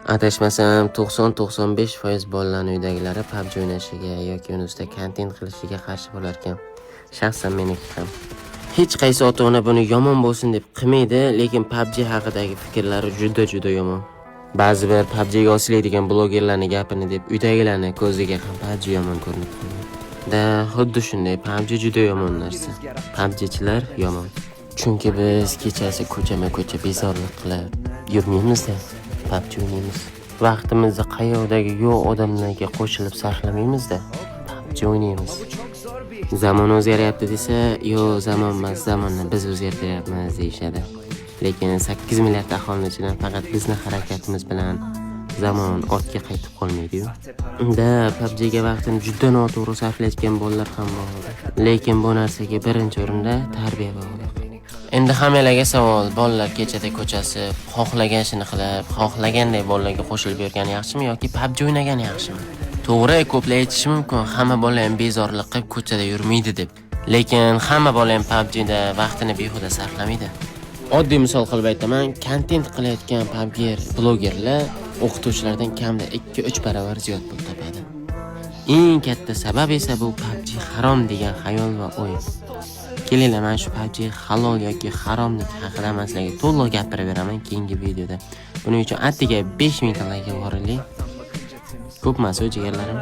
Adashmasam 90-95% bolalarning uydagilari PUBG o'ynashiga yoki uni ustida kontent qilishiga qarshi bo'lar ekan. Shaxsan meniki ham. Hech qaysi ota-ona buni yomon bo'lsin deb qilmaydi, lekin PUBG haqidagi fikrlari juda yomon. Ba'zi bir PUBG ga osiladigan blogerlarning gapini deb uydagilarni ko'ziga ham PUBG yomon ko'rinib qoladi. Xuddi shunday PUBG juda yomon narsa. PUBGchilar yomon. Chunki biz kechasi ko'chama-ko'cha bezorlik qilib yurmaymiz-da. PUBG o'ynaymiz. Vaqtimizni qayoqdagi yo'q odamlarga qo'shilib sarflamaymiz-da. PUBG o'ynaymiz. Zamon o'zgaryapti desa, yo'q, zamon emas, zamonni biz o'zgartiryapmiz deyshadi. Lekin 8 milliard aholining ichidan faqat bizning harakatimiz bilan zamon ortga qaytib qolmaydi-yu. Unda PUBG ga vaqtini juda noto'g'ri sarflayotgan bolalar ham bor. Lekin bu narsaga birinchi o'rinda tarbiya bog'liq. Endi hammalarga savol, bolalar kechada ko'chasi xohlagan ishini qilib, xohlaganday bolalarga qo'shilib yurgani yaxshimi yoki PUBG o'ynagani yaxshimi? To'g'ri, ko'plar aytishi mumkin, hamma bola ham bezorlik qilib ko'chada yurmaydi deb. Lekin hamma bola ham PUBG da vaqtini behuda sarflamaydi. Oddiy misol qilib aytaman, kontent qilayotgan PUBG blogerlar o'qituvchilardan kamida 2-3 barobar ziyod pul topadi. Eng katta sabab esa bu PUBG harom degan xayol va o'y. Kelinglar, men shu PUBG halol yoki haromlik haqida masalaga to'liq gapirib beraman keyingi videoda. Buning uchun attiga 5000 like yuboringlar. Ko'p emas, jigarlarim.